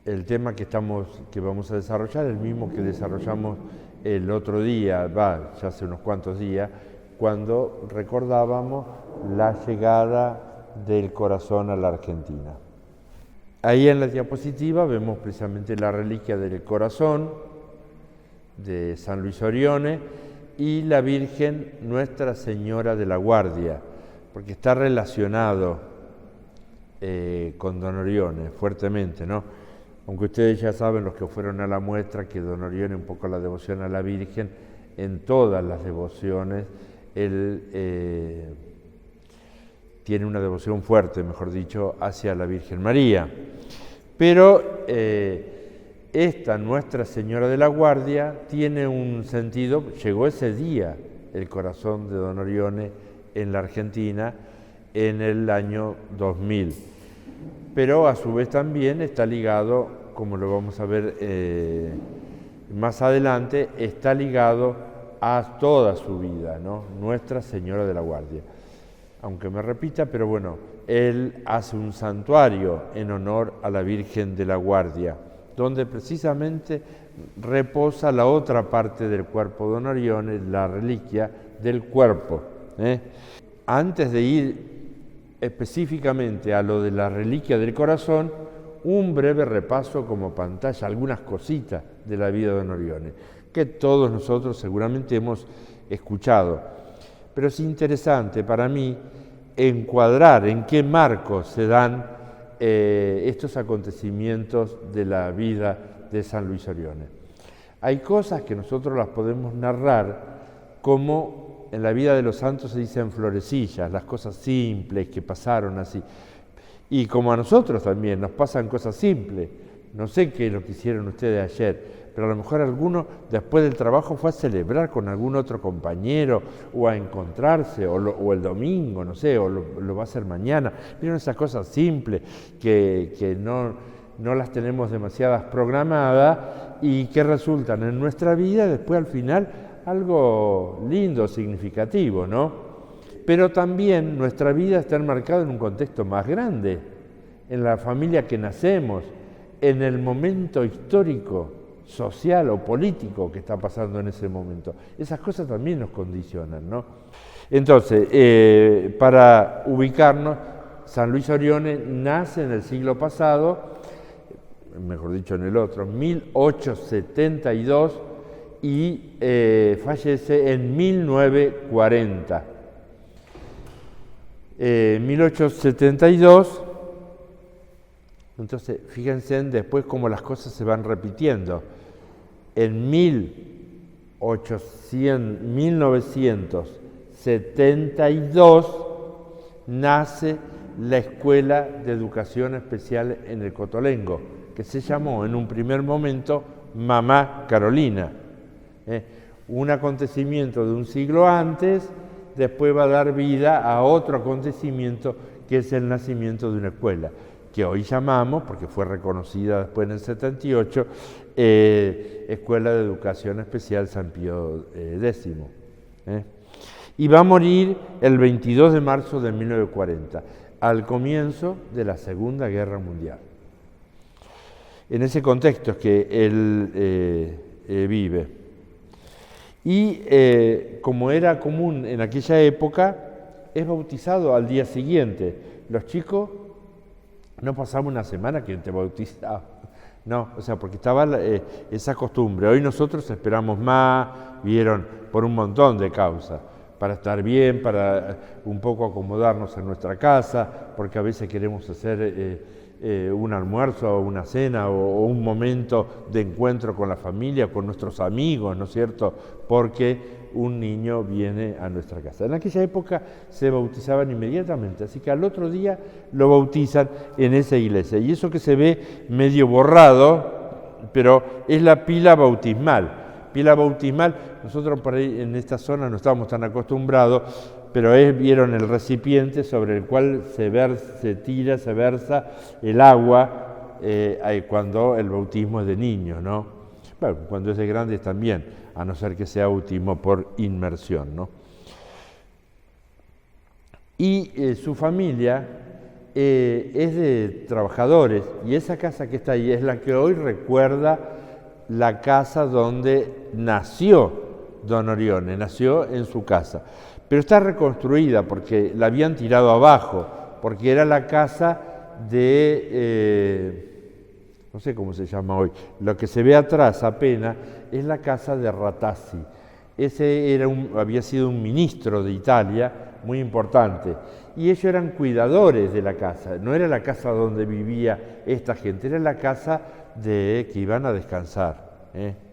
el tema que vamos a desarrollar, el mismo que desarrollamos el otro día, ya hace unos cuantos días, cuando recordábamos la llegada del corazón a la Argentina. Ahí en la diapositiva vemos precisamente la reliquia del corazón de San Luis Orione y la Virgen Nuestra Señora de la Guardia, porque está relacionado con Don Orione fuertemente, ¿no? Aunque ustedes ya saben, los que fueron a la muestra, que Don Orione, un poco la devoción a la Virgen, en todas las devociones, él tiene una devoción fuerte, mejor dicho, hacia la Virgen María. Pero esta Nuestra Señora de la Guardia tiene un sentido, llegó ese día el corazón de Don Orione en la Argentina en el año 2000. Pero a su vez también está ligado, como lo vamos a ver más adelante, está ligado a toda su vida, ¿no? Nuestra Señora de la Guardia. Aunque me repita, pero bueno, él hace un santuario en honor a la Virgen de la Guardia, donde precisamente reposa la otra parte del cuerpo de Don Orione, la reliquia del cuerpo. Antes de ir específicamente a lo de la reliquia del corazón, un breve repaso como pantalla, algunas cositas de la vida de Don Orione, que todos nosotros seguramente hemos escuchado. Pero es interesante para mí encuadrar en qué marco se dan estos acontecimientos de la vida de San Luis Orione. Hay cosas que nosotros las podemos narrar como en la vida de los santos se dicen florecillas, las cosas simples que pasaron así. Y como a nosotros también nos pasan cosas simples. No sé qué es lo que hicieron ustedes ayer, pero a lo mejor alguno después del trabajo fue a celebrar con algún otro compañero o a encontrarse, o el domingo, no sé, o lo va a hacer mañana. Vieron esas cosas simples que no las tenemos demasiadas programadas y que resultan en nuestra vida después al final algo lindo, significativo, ¿no? Pero también nuestra vida está enmarcada en un contexto más grande, en la familia que nacemos, en el momento histórico, social o político que está pasando en ese momento. Esas cosas también nos condicionan, ¿no? Entonces, para ubicarnos, San Luis Orione nace en el siglo pasado, mejor dicho en el otro, 1872, y fallece en 1940. 1872, entonces fíjense después cómo las cosas se van repitiendo. En 1972 nace la Escuela de Educación Especial en el Cotolengo, que se llamó en un primer momento Mamá Carolina. Un acontecimiento de un siglo antes, después va a dar vida a otro acontecimiento que es el nacimiento de una escuela, que hoy llamamos, porque fue reconocida después en el 78, Escuela de Educación Especial San Pío X. Y va a morir el 22 de marzo de 1940, al comienzo de la Segunda Guerra Mundial. En ese contexto es que él vive. Y como era común en aquella época, es bautizado al día siguiente. Los chicos no pasaban una semana que te bautizaban. No, o sea, porque estaba esa costumbre. Hoy nosotros esperamos más, vieron, por un montón de causas, para estar bien, para un poco acomodarnos en nuestra casa, porque a veces queremos hacer un almuerzo o una cena o un momento de encuentro con la familia, con nuestros amigos, ¿no es cierto? Porque un niño viene a nuestra casa. En aquella época se bautizaban inmediatamente, así que al otro día lo bautizan en esa iglesia. Y eso que se ve medio borrado, pero es la pila bautismal. Pila bautismal, nosotros por ahí en esta zona no estábamos tan acostumbrados, pero vieron el recipiente sobre el cual se versa el agua cuando el bautismo es de niños, ¿no? Bueno, cuando es de grandes también, a no ser que sea bautismo por inmersión, ¿no? Y su familia es de trabajadores, y esa casa que está ahí es la que hoy recuerda la casa donde nació don Orione, nació en su casa. Pero está reconstruida porque la habían tirado abajo, porque era la casa de, no sé cómo se llama hoy, lo que se ve atrás apenas es la casa de Ratazzi. Ese había sido un ministro de Italia muy importante, y ellos eran cuidadores de la casa. No era la casa donde vivía esta gente, era la casa que iban a descansar,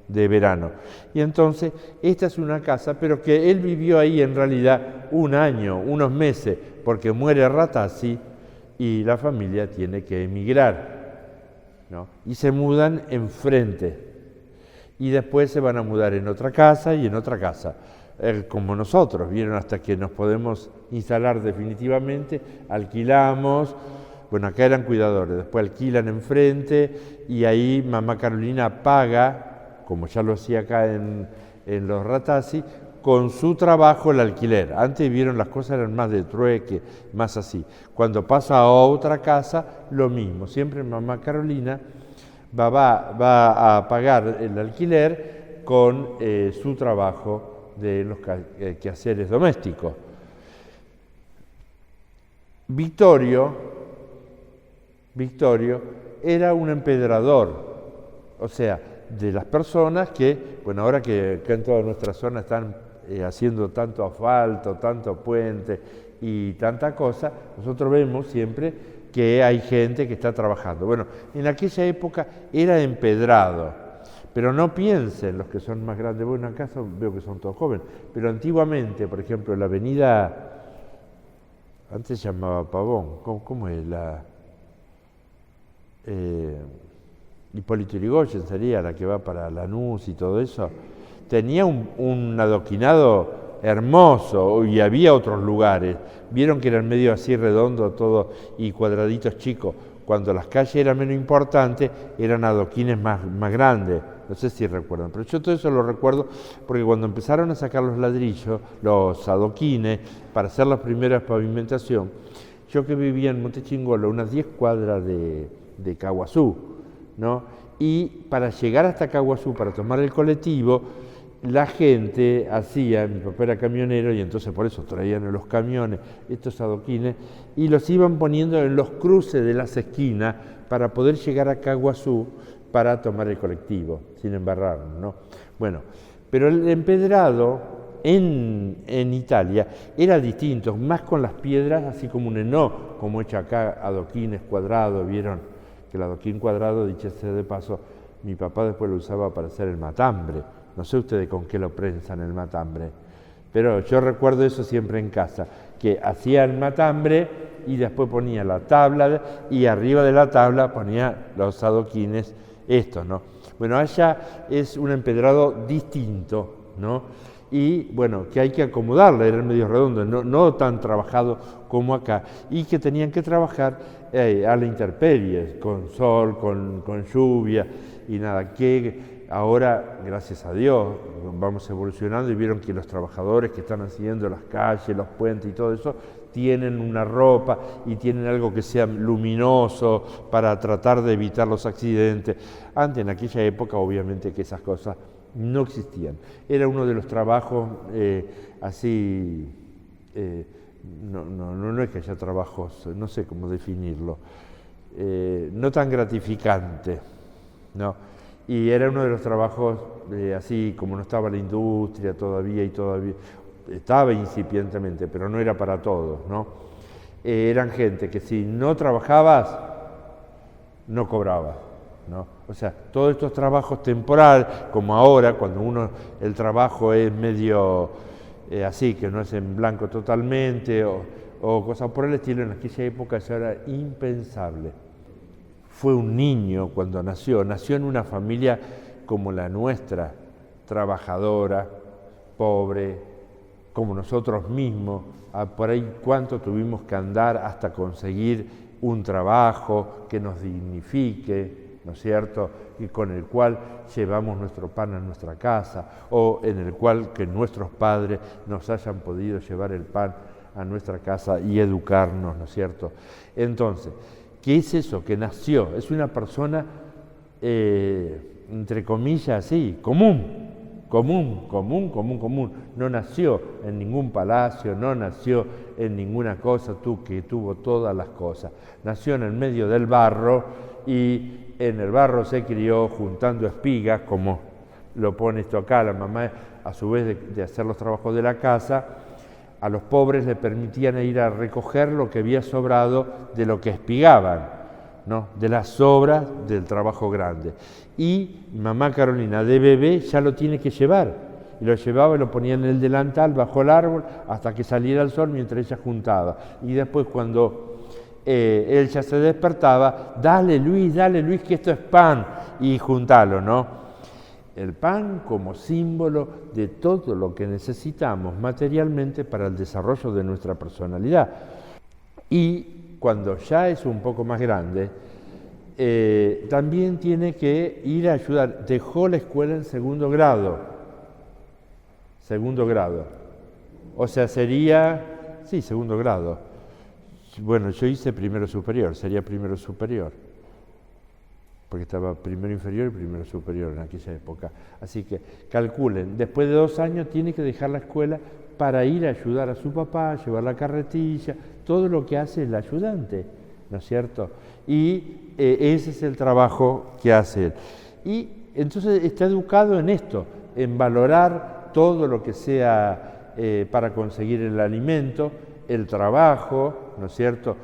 de verano. Y entonces esta es una casa, pero que él vivió ahí en realidad un año, unos meses, porque muere Ratazzi y la familia tiene que emigrar, ¿no? Y se mudan enfrente. Y después se van a mudar en otra casa y en otra casa, como nosotros, vieron, hasta que nos podemos instalar definitivamente, alquilamos, bueno, acá eran cuidadores, después alquilan enfrente y ahí mamá Carolina paga, como ya lo hacía acá en los Ratazzi, con su trabajo el alquiler. Antes vieron las cosas eran más de trueque, más así. Cuando pasa a otra casa, lo mismo, siempre mamá Carolina va a pagar el alquiler con su trabajo de los quehaceres domésticos. Victorio era un empedrador, o sea, de las personas que, bueno, ahora que acá en toda nuestra zona están haciendo tanto asfalto, tanto puente y tanta cosa, nosotros vemos siempre que hay gente que está trabajando. Bueno, en aquella época era empedrado, pero no piensen los que son más grandes. Bueno, acá veo que son todos jóvenes, pero antiguamente, por ejemplo, la avenida, antes se llamaba Pavón, ¿cómo es la? Hipólito Yrigoyen sería la que va para Lanús y todo eso, tenía un adoquinado hermoso, y había otros lugares. Vieron que eran medio así redondo todo y cuadraditos chicos. Cuando las calles eran menos importantes, eran adoquines más grandes. No sé si recuerdan, pero yo todo eso lo recuerdo porque cuando empezaron a sacar los ladrillos, los adoquines, para hacer la primera pavimentación, yo que vivía en Montechingolo, unas 10 cuadras de Caguazú, ¿no? Y para llegar hasta Caguazú, para tomar el colectivo, la gente hacía, mi papá era camionero y entonces por eso traían en los camiones estos adoquines y los iban poniendo en los cruces de las esquinas para poder llegar a Caguazú para tomar el colectivo, sin embarrarnos, ¿no? Bueno, pero el empedrado en Italia era distinto, más con las piedras, así como un heno, como hecho acá, adoquines cuadrados, vieron que el adoquín cuadrado, dicho sea de paso, mi papá después lo usaba para hacer el matambre. No sé ustedes con qué lo prensan el matambre, pero yo recuerdo eso siempre en casa, que hacía el matambre y después ponía la tabla y arriba de la tabla ponía los adoquines estos, ¿no? Bueno, allá es un empedrado distinto, ¿no? Y bueno, que hay que acomodarla, era medio redondo, no tan trabajado como acá, y que tenían que trabajar a la intemperie, con sol, con lluvia y nada, que ahora, gracias a Dios, vamos evolucionando y vieron que los trabajadores que están haciendo las calles, los puentes y todo eso, tienen una ropa y tienen algo que sea luminoso para tratar de evitar los accidentes. Antes, en aquella época, obviamente que esas cosas no existían. Era uno de los trabajos así, no es que haya trabajos, no sé cómo definirlo, no tan gratificante, ¿no? Y era uno de los trabajos, así como no estaba la industria todavía, estaba incipientemente, pero no era para todos, ¿no? Eran gente que si no trabajabas, no cobrabas, ¿no? O sea, todos estos trabajos temporales, como ahora, cuando el trabajo es medio así, que no es en blanco totalmente, o cosas por el estilo, en aquella época eso era impensable. Fue un niño cuando nació en una familia como la nuestra, trabajadora, pobre, como nosotros mismos, por ahí cuánto tuvimos que andar hasta conseguir un trabajo que nos dignifique, ¿no es cierto?, y con el cual llevamos nuestro pan a nuestra casa, o en el cual que nuestros padres nos hayan podido llevar el pan a nuestra casa y educarnos, ¿no es cierto? Entonces, ¿qué es eso? Que nació, es una persona, entre comillas, así, común. No nació en ningún palacio, no nació en ninguna cosa, que tuvo todas las cosas. Nació en el medio del barro y en el barro se crió juntando espigas, como lo pone esto acá. La mamá, a su vez de hacer los trabajos de la casa, a los pobres le permitían ir a recoger lo que había sobrado de lo que espigaban, ¿no? De las sobras del trabajo grande. Y mamá Carolina de bebé ya lo tiene que llevar, y lo llevaba y lo ponía en el delantal bajo el árbol hasta que saliera el sol mientras ella juntaba. Y después cuando él ya se despertaba, dale Luis, que esto es pan, y juntalo, ¿no? El pan como símbolo de todo lo que necesitamos materialmente para el desarrollo de nuestra personalidad. Y cuando ya es un poco más grande, también tiene que ir a ayudar. Dejó la escuela en segundo grado. O sea, sería, sí, segundo grado. Bueno, yo hice primero superior, sería primero superior. Porque estaba primero inferior y primero superior en aquella época. Así que calculen, después de 2 años tiene que dejar la escuela para ir a ayudar a su papá, llevar la carretilla, todo lo que hace el ayudante, ¿no es cierto? Y ese es el trabajo que hace él. Y entonces está educado en esto, en valorar todo lo que sea para conseguir el alimento, el trabajo, ¿no es cierto?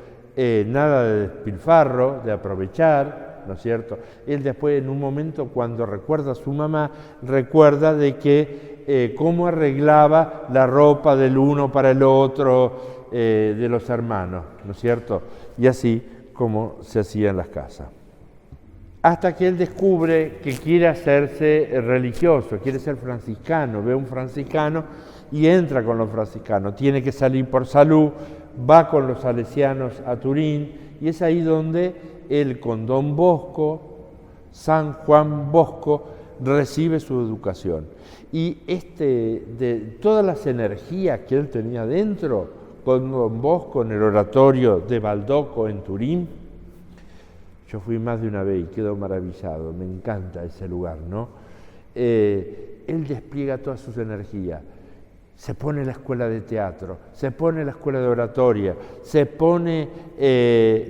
Nada de despilfarro, de aprovechar, ¿no es cierto? Él después, en un momento, cuando recuerda a su mamá, recuerda de que cómo arreglaba la ropa del uno para el otro, de los hermanos, ¿no es cierto? Y así como se hacía en las casas. Hasta que él descubre que quiere hacerse religioso, quiere ser franciscano, ve a un franciscano y entra con los franciscanos. Tiene que salir por salud, va con los salesianos a Turín, y es ahí donde él, con Don Bosco, San Juan Bosco, recibe su educación. Y de todas las energías que él tenía dentro, con Don Bosco en el oratorio de Baldoco en Turín, yo fui más de una vez y quedo maravillado, me encanta ese lugar, ¿no? Él despliega todas sus energías, se pone la escuela de teatro, se pone la escuela de oratoria, se pone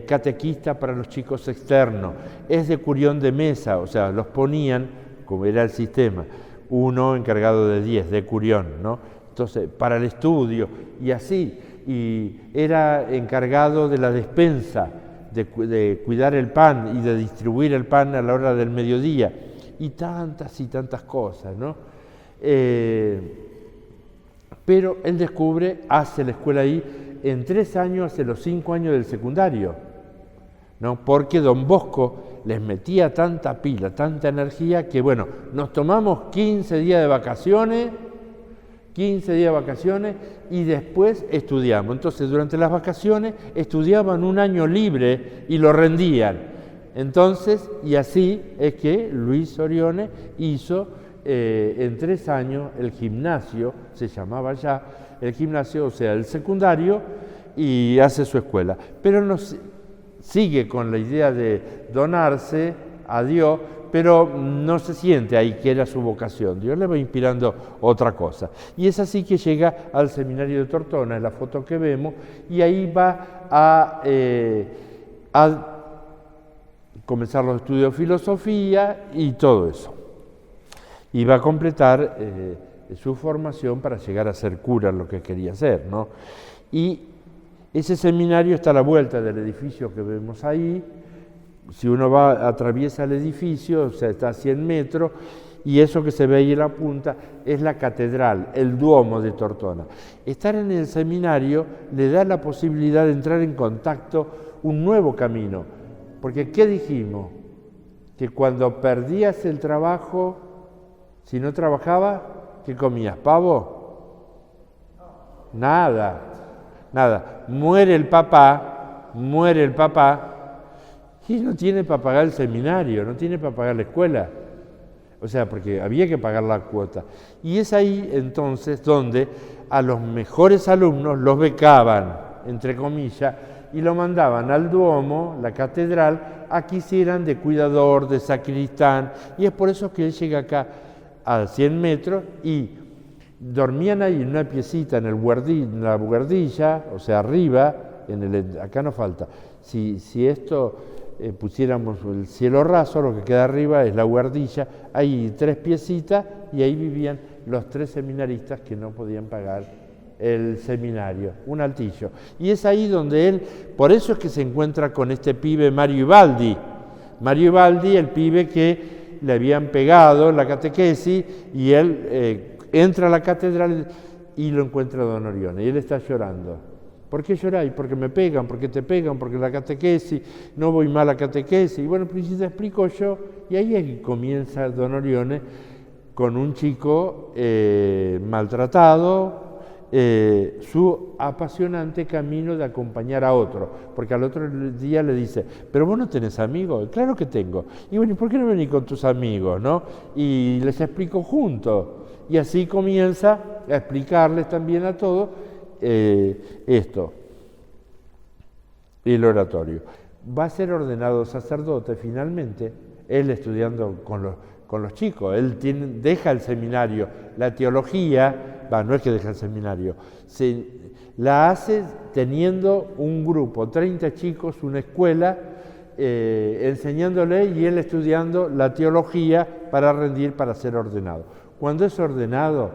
catequista para los chicos externos, es de curión de mesa, o sea, los ponían, como era el sistema, uno encargado de 10, de curión, ¿no? Entonces, para el estudio, y así, y era encargado de la despensa, de cuidar el pan y de distribuir el pan a la hora del mediodía, y tantas cosas, ¿no? Pero él descubre, hace la escuela ahí, en 3 años hace los 5 años del secundario, ¿no? Porque Don Bosco les metía tanta pila, tanta energía, que bueno, nos tomamos 15 días de vacaciones y después estudiamos. Entonces, durante las vacaciones estudiaban 1 año libre y lo rendían. Entonces, y así es que Luis Orione hizo en 3 años el gimnasio, se llamaba ya el gimnasio, o sea, el secundario, y hace su escuela. Pero no sigue con la idea de donarse a Dios, pero no se siente ahí que era su vocación. Dios le va inspirando otra cosa. Y es así que llega al seminario de Tortona, en la foto que vemos, y ahí va a comenzar los estudios de filosofía y todo eso. Y va a completar su formación para llegar a ser cura, lo que quería ser, ¿no? Y ese seminario está a la vuelta del edificio que vemos ahí. Si uno atraviesa el edificio, o sea, está a 100 metros, y eso que se ve ahí en la punta es la catedral, el Duomo de Tortona. Estar en el seminario le da la posibilidad de entrar en contacto, un nuevo camino. Porque, ¿qué dijimos? Que cuando perdías el trabajo, si no trabajabas, ¿qué comías? ¿Pavo? Nada. Muere el papá, y no tiene para pagar el seminario, no tiene para pagar la escuela. O sea, porque había que pagar la cuota. Y es ahí entonces donde a los mejores alumnos los becaban, entre comillas, y lo mandaban al Duomo, la catedral, a que hicieran de cuidador, de sacristán, y es por eso que él llega acá a 100 metros y dormían ahí en una piecita en la buhardilla, o sea, arriba, acá no falta. Si esto pusiéramos el cielo raso, lo que queda arriba es la buhardilla, hay 3 piecitas y ahí vivían los 3 seminaristas que no podían pagar el seminario, un altillo. Y es ahí donde él, por eso es que se encuentra con este pibe Mario Ibaldi. Mario Ibaldi, el pibe que le habían pegado la catequesis, y él entra a la catedral y lo encuentra don Orione, y él está llorando. ¿Por qué lloráis? Porque me pegan, porque te pegan, porque la catequesis, no voy mal a catequesis. Y bueno, pues si te explico yo, y ahí es que comienza don Orione con un chico maltratado, su apasionante camino de acompañar a otro, porque al otro día le dice, pero vos no tenés amigos. Claro que tengo. Y bueno, ¿por qué no venís con tus amigos, no? Y les explico juntos. Y así comienza a explicarles también a todos esto, el oratorio. Va a ser ordenado sacerdote finalmente, él estudiando con los chicos, él deja el seminario, la teología, no es que deja el seminario, la hace teniendo un grupo, 30 chicos, una escuela, enseñándole y él estudiando la teología para rendir, para ser ordenado. Cuando es ordenado,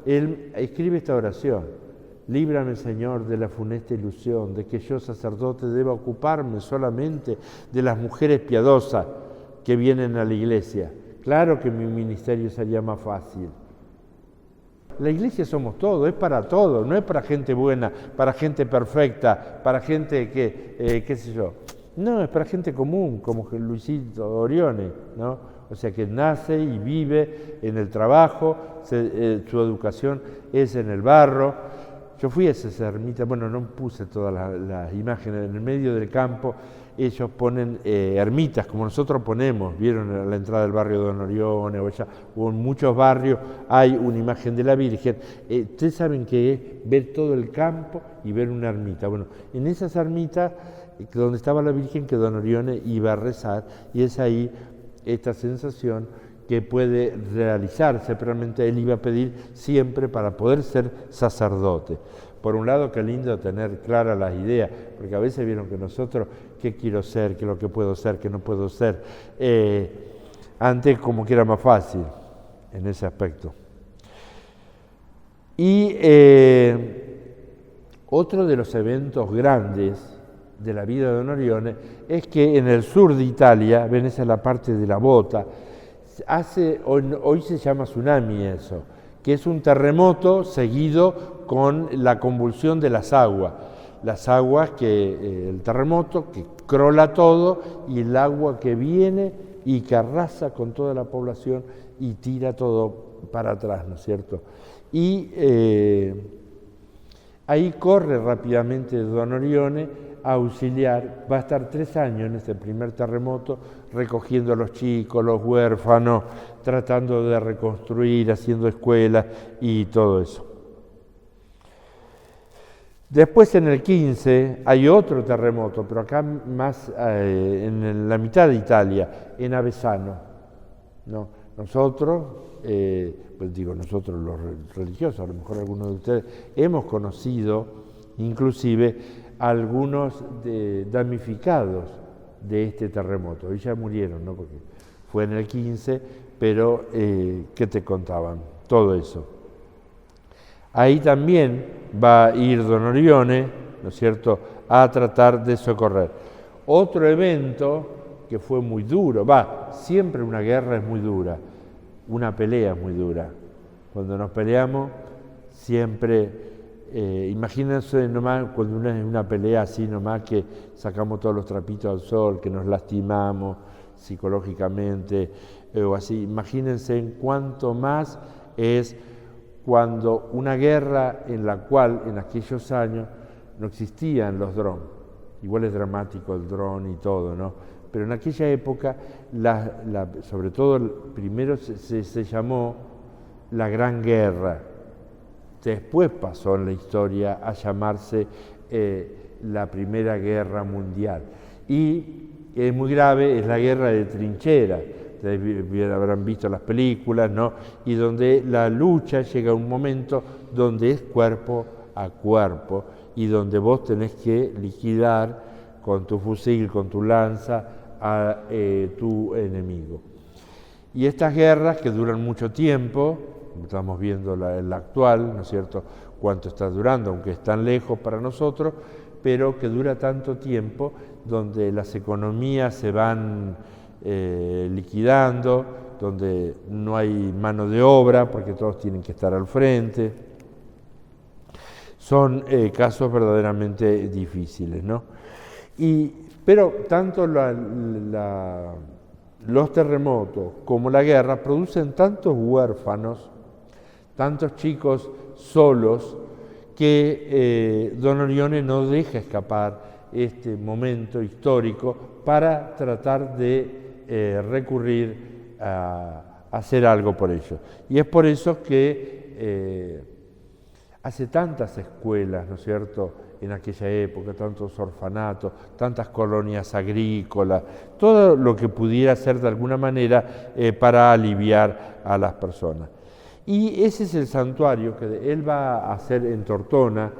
él escribe esta oración: líbrame, Señor, de la funesta ilusión de que yo, sacerdote, deba ocuparme solamente de las mujeres piadosas que vienen a la iglesia. Claro que mi ministerio sería más fácil. La iglesia somos todos, es para todos, no es para gente buena, para gente perfecta, para gente que, qué sé yo. No, es para gente común, como Luisito Orione, ¿no? O sea, que nace y vive en el trabajo, su educación es en el barro. Yo fui a esas ermitas, bueno, no puse todas las imágenes, en el medio del campo ellos ponen ermitas, como nosotros ponemos, vieron a la entrada del barrio de Don Orione, o en muchos barrios hay una imagen de la Virgen. Ustedes saben que es ver todo el campo y ver una ermita. Bueno, en esas ermitas, donde estaba la Virgen, que Don Orione iba a rezar, y es ahí esta sensación que puede realizarse, pero realmente él iba a pedir siempre para poder ser sacerdote. Por un lado, qué lindo tener claras las ideas, porque a veces vieron que nosotros, qué quiero ser, qué es lo que puedo ser, qué no puedo ser. Antes como que era más fácil en ese aspecto. Y otro de los eventos grandes de la vida de Don Orione es que en el sur de Italia, ven, esa es la parte de la bota, hoy se llama tsunami eso, que es un terremoto seguido con la convulsión de las aguas que el terremoto que crola todo, y el agua que viene y que arrasa con toda la población y tira todo para atrás, ¿no es cierto? Y ahí corre rápidamente Don Orione a auxiliar, va a estar 3 años en este primer terremoto, recogiendo a los chicos, los huérfanos, tratando de reconstruir, haciendo escuelas y todo eso. Después, en el 15 hay otro terremoto, pero acá más en la mitad de Italia, en Avezzano, ¿no? Nosotros, pues digo nosotros los religiosos, a lo mejor algunos de ustedes, hemos conocido inclusive algunos damnificados de este terremoto. Hoy ya murieron, ¿no? Porque fue en el 15, pero ¿qué te contaban? Todo eso. Ahí también va a ir Don Orione, ¿no es cierto?, a tratar de socorrer. Otro evento que fue muy duro, siempre una guerra es muy dura, una pelea es muy dura. Cuando nos peleamos, siempre, imagínense nomás cuando una pelea así nomás, que sacamos todos los trapitos al sol, que nos lastimamos psicológicamente, o así. Imagínense en cuánto más es cuando una guerra en la cual en aquellos años no existían los drones. Igual es dramático el dron y todo, ¿no? Pero en aquella época, sobre todo primero se llamó la Gran Guerra, después pasó en la historia a llamarse la Primera Guerra Mundial. Y es muy grave, es la guerra de trinchera. Ustedes habrán visto las películas, ¿no? Y donde la lucha llega a un momento donde es cuerpo a cuerpo y donde vos tenés que liquidar con tu fusil, con tu lanza a tu enemigo. Y estas guerras que duran mucho tiempo, estamos viendo la actual, ¿no es cierto?, cuánto está durando, aunque están lejos para nosotros, pero que dura tanto tiempo, donde las economías se van liquidando, donde no hay mano de obra, porque todos tienen que estar al frente. Son casos verdaderamente difíciles, ¿no? Pero tanto los terremotos como la guerra producen tantos huérfanos, tantos chicos solos, que Don Orione no deja escapar este momento histórico para tratar de recurrir a hacer algo por ellos. Y es por eso que hace tantas escuelas, ¿no es cierto?, en aquella época, tantos orfanatos, tantas colonias agrícolas, todo lo que pudiera hacer de alguna manera para aliviar a las personas. Y ese es el santuario que él va a hacer en Tortona,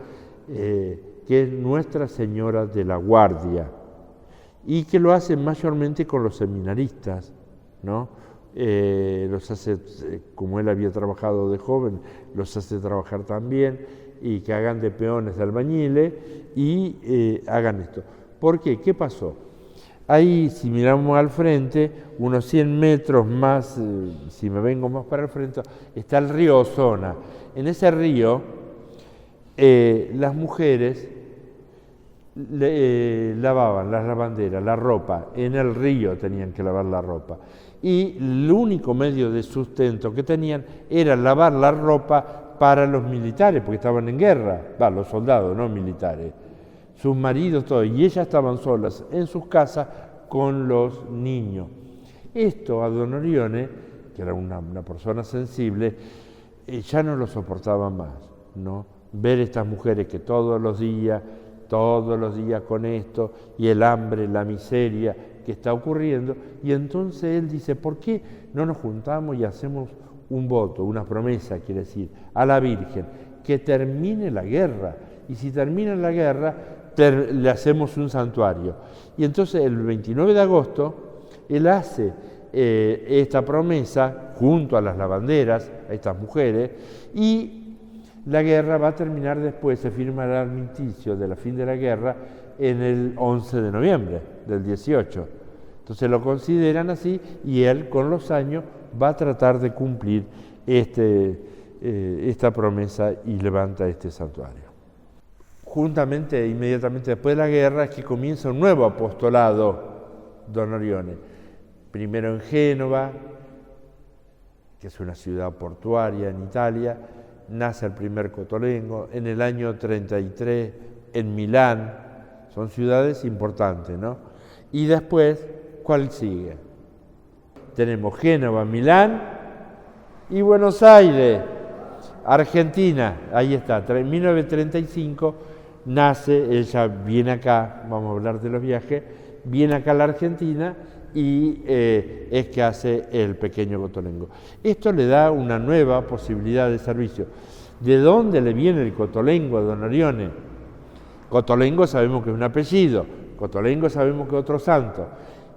que es Nuestra Señora de la Guardia, y que lo hace mayormente con los seminaristas, ¿no? Los hace, como él había trabajado de joven, los hace trabajar también, y que hagan de peones de albañiles y hagan esto. ¿Por qué? ¿Qué pasó? Ahí, si miramos al frente, unos 100 metros más, si me vengo más para el frente, está el río Ozona. En ese río, las mujeres lavaban las lavanderas, la ropa, en el río tenían que lavar la ropa. Y el único medio de sustento que tenían era lavar la ropa para los militares, porque estaban en guerra, los soldados, no militares, sus maridos, todo, y ellas estaban solas en sus casas con los niños. Esto a Don Orione, que era una persona sensible, ya no lo soportaba más, ¿no? Ver estas mujeres que todos los días con esto, y el hambre, la miseria que está ocurriendo, y entonces él dice, ¿por qué no nos juntamos y hacemos un voto, una promesa, quiere decir, a la Virgen, que termine la guerra? Y si termina la guerra, le hacemos un santuario. Y entonces el 29 de agosto, él hace esta promesa junto a las lavanderas, a estas mujeres, y la guerra va a terminar después, se firma el armisticio de la fin de la guerra en el 11 de noviembre del 18. Entonces lo consideran así, y él con los años va a tratar de cumplir esta promesa y levanta este santuario. Juntamente, inmediatamente después de la guerra, es que comienza un nuevo apostolado, Don Orione. Primero en Génova, que es una ciudad portuaria en Italia, nace el primer Cotolengo. En el año 33 en Milán, son ciudades importantes, ¿no? Y después, ¿cuál sigue? Tenemos Génova, Milán y Buenos Aires, Argentina. Ahí está, en 1935 nace, ella viene acá, vamos a hablar de los viajes, viene acá a la Argentina y es que hace el pequeño Cotolengo. Esto le da una nueva posibilidad de servicio. ¿De dónde le viene el Cotolengo a Don Orione? Cotolengo sabemos que es un apellido, Cotolengo sabemos que es otro santo,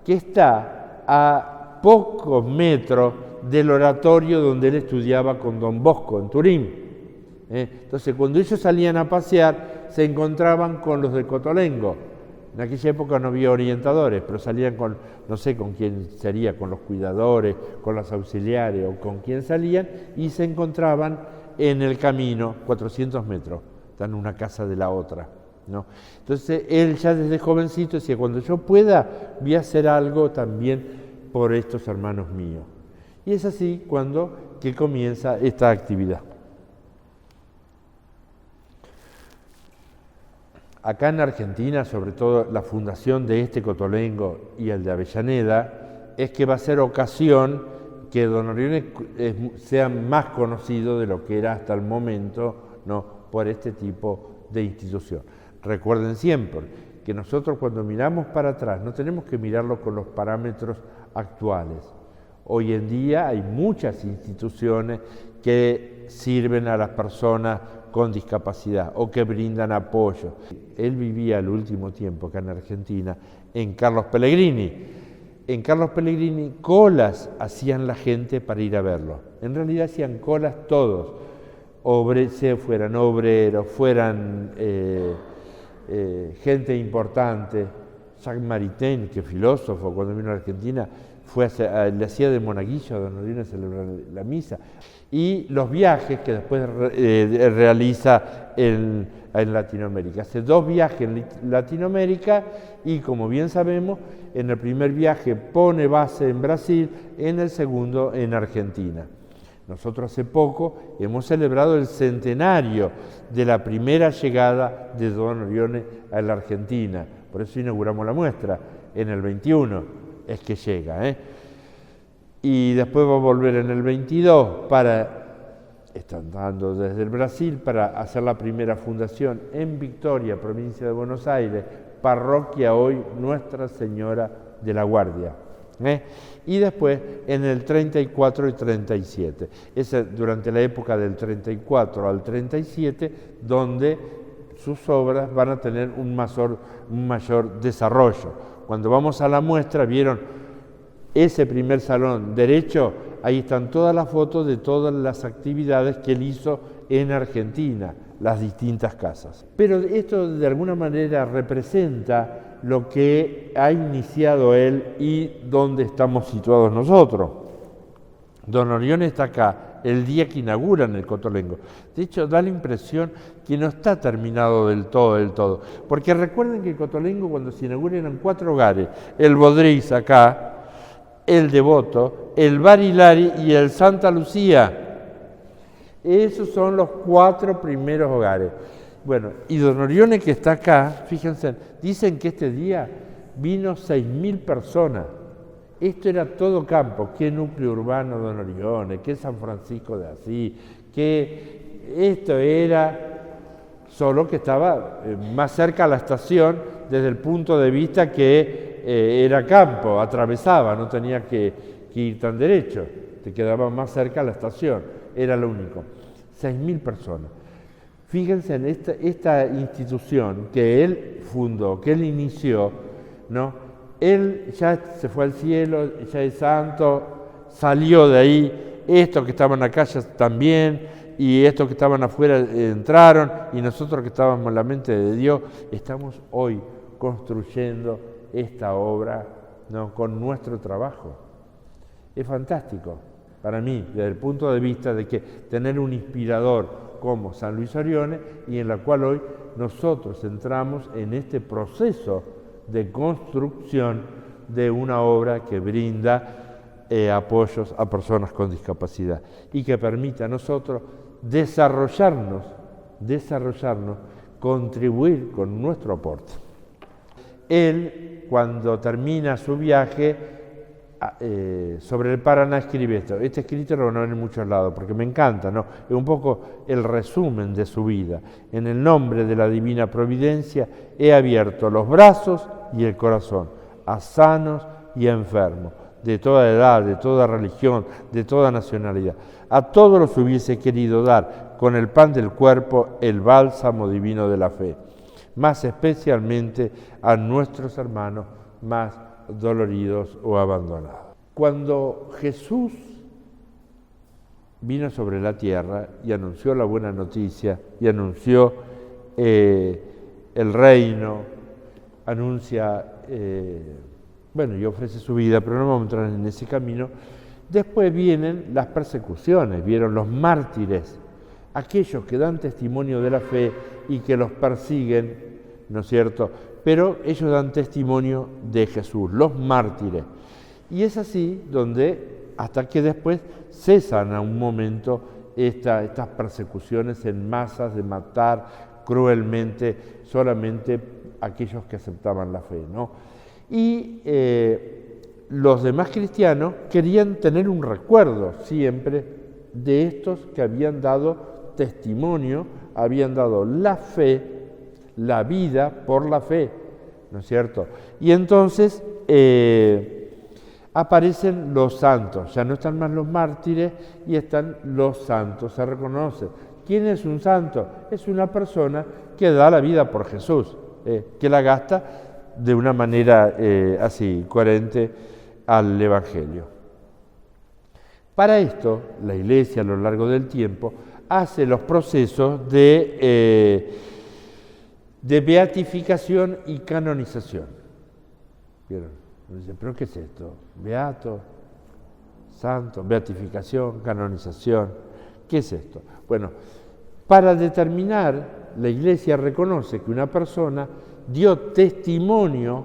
que está a pocos metros del oratorio donde él estudiaba con Don Bosco en Turín. Entonces, cuando ellos salían a pasear, se encontraban con los de Cotolengo. En aquella época no había orientadores, pero salían con, no sé con quién sería, con los cuidadores, con los auxiliares o con quién salían, y se encontraban en el camino, 400 metros, están en una casa de la otra, ¿no? Entonces él ya desde jovencito decía, cuando yo pueda voy a hacer algo también por estos hermanos míos. Y es así que comienza esta actividad. Acá en Argentina, sobre todo la fundación de este Cotolengo y el de Avellaneda, es que va a ser ocasión que Don Orione sea más conocido de lo que era hasta el momento ¿no?, por este tipo de institución. Recuerden siempre que nosotros cuando miramos para atrás no tenemos que mirarlo con los parámetros actuales. Hoy en día hay muchas instituciones que sirven a las personas con discapacidad o que brindan apoyo. Él vivía el último tiempo acá en Argentina en Carlos Pellegrini. En Carlos Pellegrini colas hacían la gente para ir a verlo. En realidad hacían colas todos, fueran obreros, fueran gente importante. Jacques Maritain, que filósofo, cuando vino a Argentina, le hacía de monaguillo a don Orione celebrar la misa. Y los viajes que después realiza en Latinoamérica. Hace 2 viajes en Latinoamérica y, como bien sabemos, en el primer viaje pone base en Brasil, en el segundo en Argentina. Nosotros hace poco hemos celebrado el centenario de la primera llegada de don Orione a la Argentina. Por eso inauguramos la muestra en el 21, es que llega. Y después va a volver en el 22 están dando desde el Brasil para hacer la primera fundación en Victoria, provincia de Buenos Aires, parroquia hoy Nuestra Señora de la Guardia. Y después en el 34 y 37. Es durante la época del 34 al 37 donde sus obras van a tener un mayor desarrollo. Cuando vamos a la muestra, vieron ese primer salón derecho, ahí están todas las fotos de todas las actividades que él hizo en Argentina, las distintas casas. Pero esto de alguna manera representa lo que ha iniciado él y dónde estamos situados nosotros. Don Orione está acá el día que inauguran el Cotolengo. De hecho, da la impresión que no está terminado del todo. Porque recuerden que el Cotolengo, cuando se inaugura, eran 4 hogares. El Bodriz acá, el Devoto, el Barilari y el Santa Lucía. Esos son los 4 primeros hogares. Bueno, y don Orione, que está acá, fíjense, dicen que este día vino 6.000 personas. Esto era todo campo. Qué núcleo urbano don Orione, qué San Francisco de Asís, que esto era solo que estaba más cerca a la estación desde el punto de vista que era campo, atravesaba, no tenía que ir tan derecho, te quedaba más cerca a la estación, era lo único. 6.000 personas. Fíjense en esta institución que él fundó, que él inició, ¿no? Él ya se fue al cielo, ya es santo, salió de ahí, estos que estaban acá ya también, y estos que estaban afuera entraron, y nosotros que estábamos en la mente de Dios, estamos hoy construyendo esta obra, ¿no?, con nuestro trabajo. Es fantástico para mí, desde el punto de vista de que tener un inspirador como San Luis Orione, y en la cual hoy nosotros entramos en este proceso de construcción de una obra que brinda apoyos a personas con discapacidad y que permite a nosotros desarrollarnos, contribuir con nuestro aporte. Él, cuando termina su viaje sobre el Paraná, escribe esto. Este escrito lo van a ver en muchos lados porque me encanta, ¿no? Es un poco el resumen de su vida. En el nombre de la Divina Providencia he abierto los brazos y el corazón a sanos y a enfermos, de toda edad, de toda religión, de toda nacionalidad. A todos los hubiese querido dar con el pan del cuerpo el bálsamo divino de la fe, más especialmente a nuestros hermanos más doloridos o abandonados. Cuando Jesús vino sobre la tierra y anunció la buena noticia y anunció el reino, anuncia, y ofrece su vida, pero no vamos a entrar en ese camino. Después vienen las persecuciones, vieron los mártires, aquellos que dan testimonio de la fe y que los persiguen, ¿no es cierto?, pero ellos dan testimonio de Jesús, los mártires. Y es así donde, hasta que después cesan a un momento estas persecuciones en masas de matar cruelmente solamente aquellos que aceptaban la fe, ¿no? Y los demás cristianos querían tener un recuerdo siempre de estos que habían dado testimonio habían dado la fe, la vida por la fe, ¿no es cierto? Y entonces aparecen los santos, ya no están más los mártires y están los santos, se reconoce. ¿Quién es un santo? Es una persona que da la vida por Jesús, que la gasta de una manera así, coherente al Evangelio. Para esto, la Iglesia a lo largo del tiempo hace los procesos de beatificación y canonización. ¿Vieron? Dicen, ¿pero qué es esto? Beato, santo, beatificación, canonización. ¿Qué es esto? Bueno, para determinar, la Iglesia reconoce que una persona dio testimonio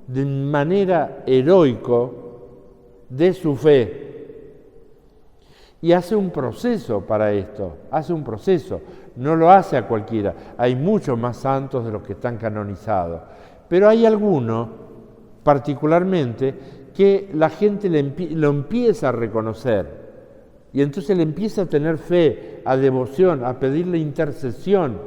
de manera heroica de su fe. Y hace un proceso para esto, hace un proceso, no lo hace a cualquiera. Hay muchos más santos de los que están canonizados, pero hay algunos, particularmente, que la gente lo empieza a reconocer, y entonces le empieza a tener fe, a devoción, a pedirle intercesión,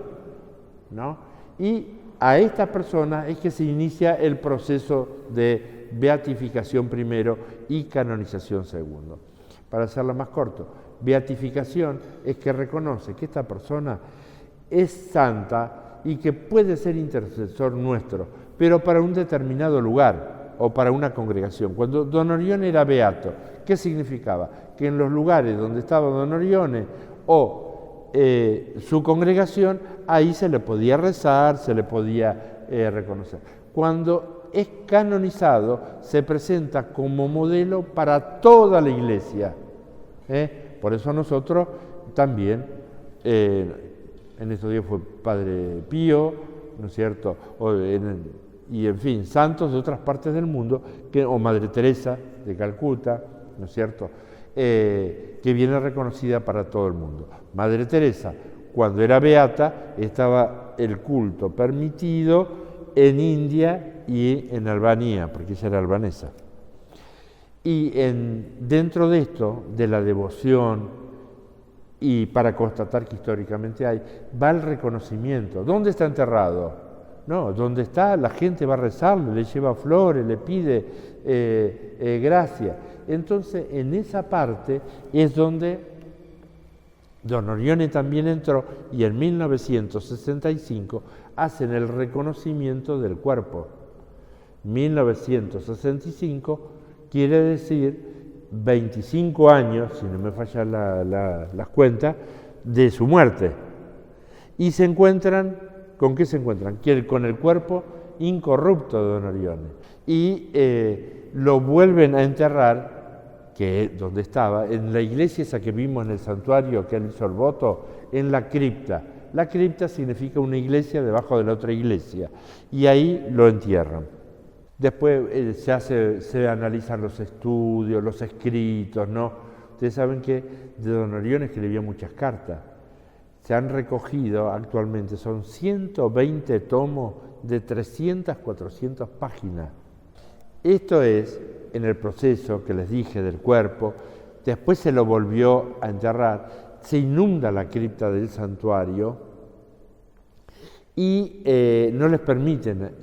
¿no? Y a estas personas es que se inicia el proceso de beatificación primero y canonización segundo. Para hacerlo más corto, beatificación es que reconoce que esta persona es santa y que puede ser intercesor nuestro, pero para un determinado lugar o para una congregación. Cuando Don Orione era beato, ¿qué significaba? Que en los lugares donde estaba Don Orione o su congregación, ahí se le podía rezar, se le podía reconocer. Cuando es canonizado, se presenta como modelo para toda la Iglesia. Por eso nosotros también, en estos días fue Padre Pío, ¿no es cierto? Y en fin, santos de otras partes del mundo, o Madre Teresa de Calcuta, ¿no es cierto? Que viene reconocida para todo el mundo. Madre Teresa, cuando era beata, estaba el culto permitido en India y en Albania, porque ella era albanesa. Y dentro de esto, de la devoción, y para constatar que históricamente hay, va el reconocimiento. ¿Dónde está enterrado? No, donde está, la gente va a rezarle, le lleva flores, le pide gracia. Entonces, en esa parte es donde Don Orione también entró, y en 1965 hacen el reconocimiento del cuerpo. 1965 quiere decir 25 años, si no me fallan las cuentas, de su muerte. Y se encuentran, ¿con qué se encuentran? Con el cuerpo incorrupto de Don Orione. Y lo vuelven a enterrar, que es donde estaba, en la iglesia esa que vimos en el santuario que él hizo el voto, en la cripta. La cripta significa una iglesia debajo de la otra iglesia, y ahí lo entierran. Después se analizan los estudios, los escritos, ¿no? Ustedes saben que de Don Orione escribía muchas cartas. Se han recogido actualmente, son 120 tomos de 300, 400 páginas. Esto es en el proceso que les dije del cuerpo. Después se lo volvió a enterrar, se inunda la cripta del santuario y no les permiten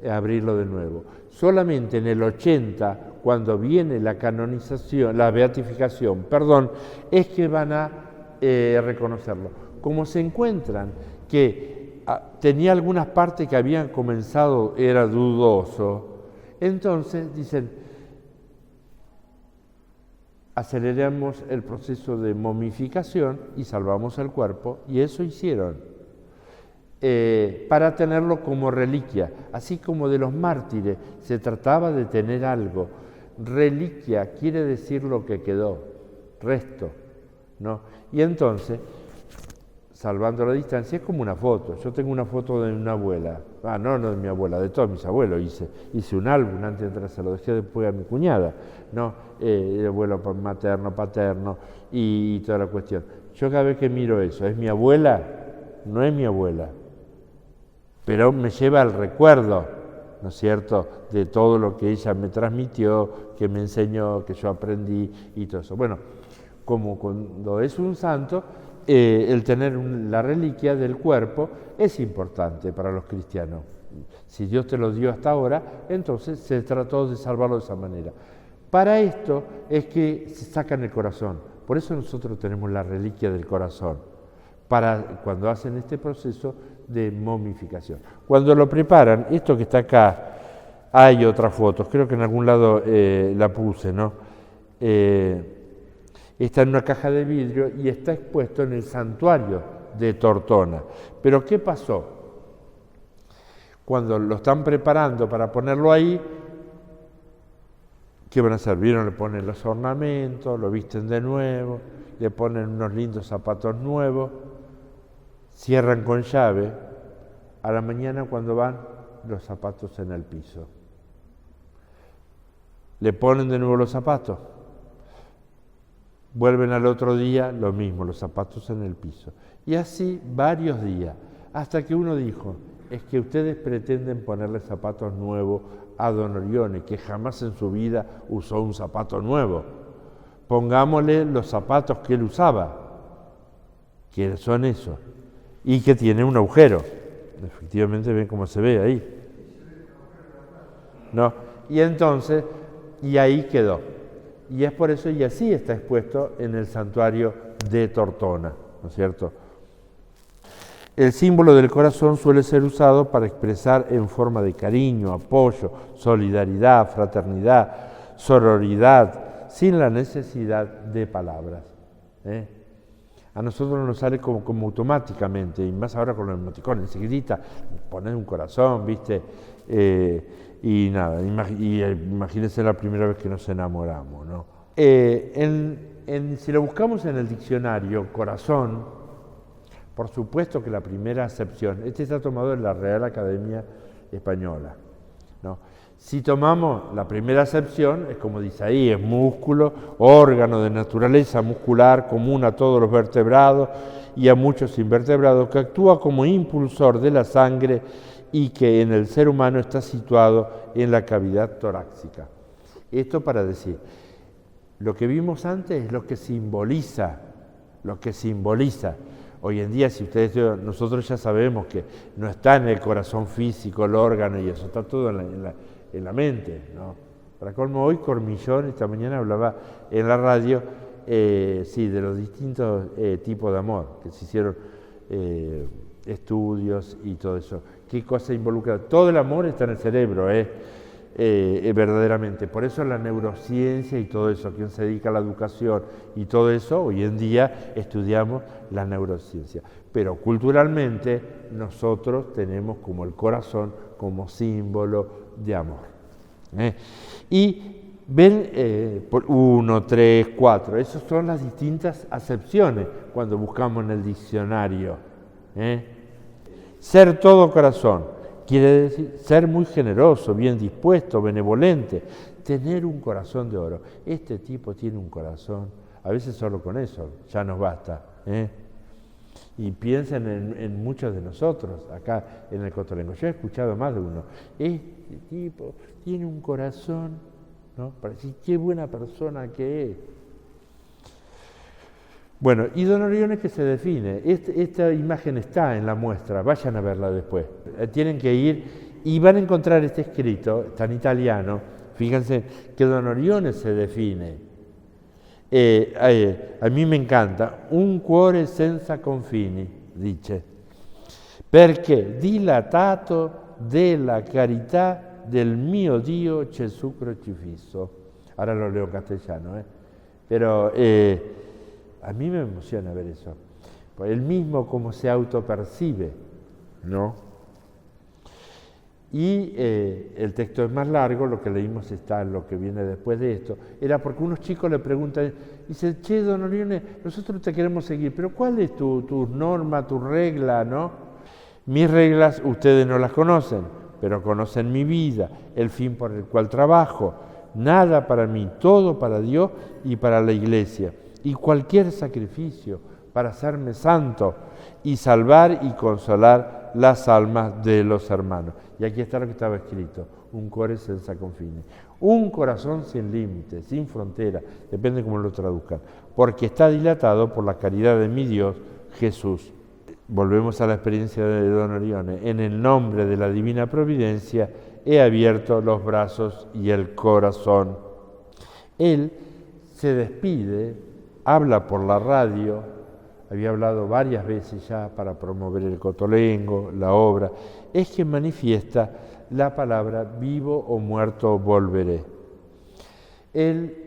abrirlo de nuevo. Solamente en el 80, cuando viene la canonización, la beatificación, es que van a reconocerlo. Como se encuentran que tenía algunas partes que habían comenzado, era dudoso, entonces dicen, aceleramos el proceso de momificación y salvamos el cuerpo, y eso hicieron. Para tenerlo como reliquia, así como de los mártires se trataba de tener algo. Reliquia quiere decir lo que quedó, resto, ¿no? Y entonces, salvando la distancia, es como una foto. Yo tengo una foto de una abuela, no de mi abuela, de todos mis abuelos hice un álbum antes de entrar, se lo dejé después a mi cuñada, ¿no? El abuelo materno, paterno y toda la cuestión. Yo cada vez que miro eso, ¿es mi abuela? No es mi abuela, pero me lleva al recuerdo, ¿no es cierto?, de todo lo que ella me transmitió, que me enseñó, que yo aprendí y todo eso. Bueno, como cuando es un santo, el tener la reliquia del cuerpo es importante para los cristianos. Si Dios te lo dio hasta ahora, entonces se trató de salvarlo de esa manera. Para esto es que se sacan el corazón. Por eso nosotros tenemos la reliquia del corazón, para cuando hacen este proceso de momificación. Cuando lo preparan, esto que está acá, hay otras fotos, creo que en algún lado la puse, ¿no? Está en una caja de vidrio y está expuesto en el santuario de Tortona. Pero ¿qué pasó? Cuando lo están preparando para ponerlo ahí, ¿qué van a hacer? ¿Vieron? Le ponen los ornamentos, lo visten de nuevo, le ponen unos lindos zapatos nuevos, cierran con llave. A la mañana cuando van, los zapatos en el piso. Le ponen de nuevo los zapatos. Vuelven al otro día, lo mismo, los zapatos en el piso. Y así varios días, hasta que uno dijo, es que ustedes pretenden ponerle zapatos nuevos a don Orione, que jamás en su vida usó un zapato nuevo. Pongámosle los zapatos que él usaba, que son esos, y que tiene un agujero. Efectivamente, ven cómo se ve ahí. ¿No? Y entonces, y ahí quedó. Y es por eso, y así está expuesto en el santuario de Tortona, ¿no es cierto? El símbolo del corazón suele ser usado para expresar en forma de cariño, apoyo, solidaridad, fraternidad, sororidad, sin la necesidad de palabras. A nosotros nos sale como automáticamente, y más ahora con los emoticones, enseguida poner un corazón, ¿viste? Y nada, imagínense la primera vez que nos enamoramos, ¿no? Si lo buscamos en el diccionario, corazón, por supuesto que la primera acepción, este está tomado en la Real Academia Española, ¿no? Si tomamos la primera acepción, es como dice ahí, es músculo, órgano de naturaleza muscular común a todos los vertebrados y a muchos invertebrados, que actúa como impulsor de la sangre y que en el ser humano está situado en la cavidad torácica. Esto para decir, lo que vimos antes es lo que simboliza. Hoy en día, nosotros ya sabemos que no está en el corazón físico, el órgano y eso, está todo en la mente, ¿no? Para colmo, hoy Cormillón, esta mañana hablaba en la radio, de los distintos tipos de amor, que se hicieron estudios y todo eso. ¿Qué cosa involucra? Todo el amor está en el cerebro, verdaderamente. Por eso la neurociencia y todo eso, quien se dedica a la educación y todo eso, hoy en día estudiamos la neurociencia. Pero culturalmente nosotros tenemos como el corazón como símbolo de amor. Y ven, por 1, 3, 4, esas son las distintas acepciones cuando buscamos en el diccionario. Ser todo corazón quiere decir ser muy generoso, bien dispuesto, benevolente, tener un corazón de oro. Este tipo tiene un corazón, a veces solo con eso ya nos basta. Y piensen en muchos de nosotros acá en el Cotolengo. Yo he escuchado más de uno. Este tipo tiene un corazón, ¿no? Para decir qué buena persona que es. Bueno, y don Orione que se define. Esta imagen está en la muestra, vayan a verla después. Tienen que ir y van a encontrar este escrito, está en italiano. Fíjense que don Orione se define. A mí me encanta, un cuore senza confini, dice, perché dilatato della carità del mio Dio Gesù crocifisso. Ahora lo leo en castellano, pero a mí me emociona ver eso. Pues él mismo como se autopercibe, ¿no? Y el texto es más largo, lo que leímos está en lo que viene después de esto. Era porque unos chicos le preguntan, dice, che, don Orione, nosotros te queremos seguir, pero ¿cuál es tu norma, tu regla, no? Mis reglas ustedes no las conocen, pero conocen mi vida, el fin por el cual trabajo. Nada para mí, todo para Dios y para la Iglesia. Y cualquier sacrificio para hacerme santo y salvar y consolar las almas de los hermanos. Y aquí está lo que estaba escrito, un cuore senza confini, un corazón sin límites, sin frontera, depende cómo lo traduzcan, porque está dilatado por la caridad de mi Dios Jesús. Volvemos a la experiencia de Don Orione. En el nombre de la Divina Providencia he abierto los brazos y el corazón. Él se despide, habla por la radio, había hablado varias veces ya para promover el Cotolengo, la obra, es quien manifiesta la palabra vivo o muerto volveré. Él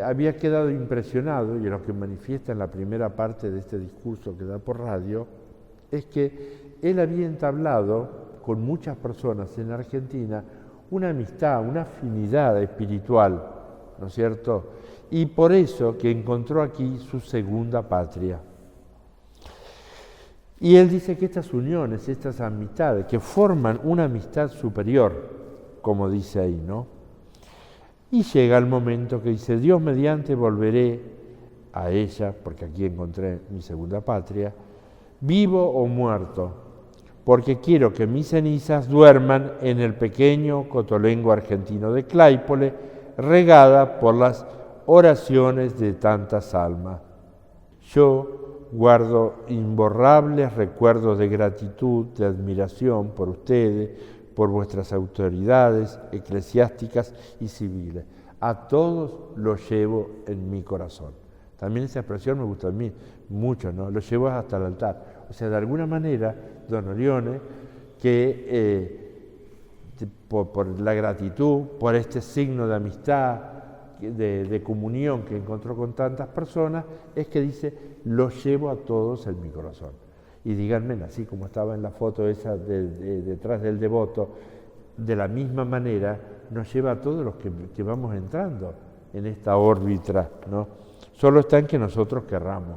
había quedado impresionado, y lo que manifiesta en la primera parte de este discurso que da por radio, es que él había entablado con muchas personas en Argentina una amistad, una afinidad espiritual, ¿no es cierto? Y por eso que encontró aquí su segunda patria. Y él dice que estas uniones, estas amistades, que forman una amistad superior, como dice ahí, ¿no? Y llega el momento que dice, Dios mediante volveré a ella, porque aquí encontré mi segunda patria, vivo o muerto, porque quiero que mis cenizas duerman en el pequeño Cotolengo argentino de Claypole, regada por las oraciones de tantas almas. Yo guardo imborrables recuerdos de gratitud, de admiración por ustedes, por vuestras autoridades eclesiásticas y civiles. A todos los llevo en mi corazón. También esa expresión me gusta a mí mucho, ¿no? Lo llevo hasta el altar. O sea, de alguna manera, Don Orione, que por la gratitud, por este signo de amistad, de comunión que encontró con tantas personas, es que dice, los llevo a todos en mi corazón. Y díganme, así como estaba en la foto esa detrás del devoto, de la misma manera nos lleva a todos los que vamos entrando en esta órbita, ¿no? Solo está en que nosotros querramos.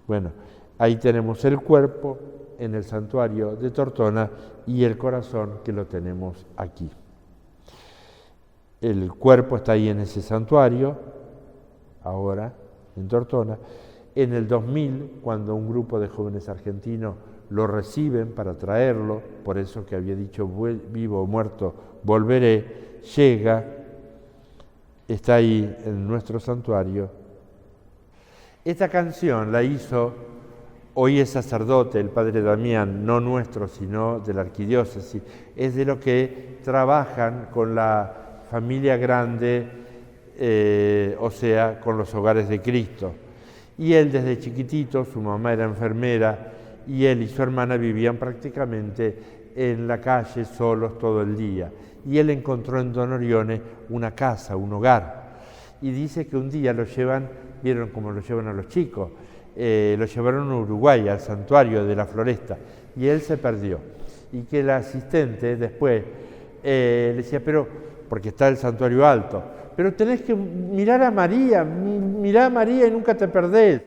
Bueno, ahí tenemos el cuerpo en el santuario de Tortona y el corazón que lo tenemos aquí. El cuerpo está ahí en ese santuario, ahora en Tortona. En el 2000, cuando un grupo de jóvenes argentinos lo reciben para traerlo, por eso que había dicho vivo o muerto volveré, llega, está ahí en nuestro santuario. Esta canción la hizo, hoy es sacerdote, el padre Damián, no nuestro, sino de la arquidiócesis, es de los que trabajan con la familia grande, o sea, con los hogares de Cristo. Y él desde chiquitito, su mamá era enfermera, y él y su hermana vivían prácticamente en la calle solos todo el día. Y él encontró en Don Orione una casa, un hogar. Y dice que un día lo llevan, vieron cómo lo llevan a los chicos, lo llevaron a Uruguay, al santuario de la Floresta, y él se perdió. Y que el asistente después le decía, pero, porque está el santuario alto, pero tenés que mirar a María, mirá a María y nunca te perdés.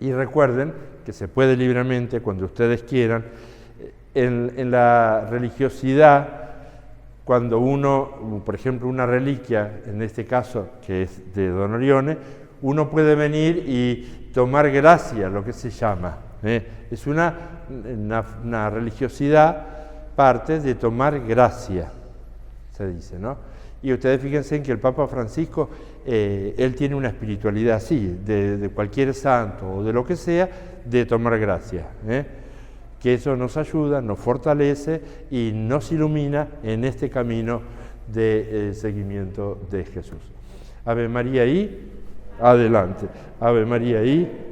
Y recuerden que se puede libremente, cuando ustedes quieran, en la religiosidad, cuando uno, por ejemplo, una reliquia, en este caso que es de Don Orione, uno puede venir y tomar gracia, lo que se llama. Es una religiosidad parte de tomar gracia, se dice, ¿no? Y ustedes fíjense en que el Papa Francisco, él tiene una espiritualidad así, de cualquier santo o de lo que sea, de tomar gracia, que eso nos ayuda, nos fortalece y nos ilumina en este camino de seguimiento de Jesús. Ave María y adelante. Ave María y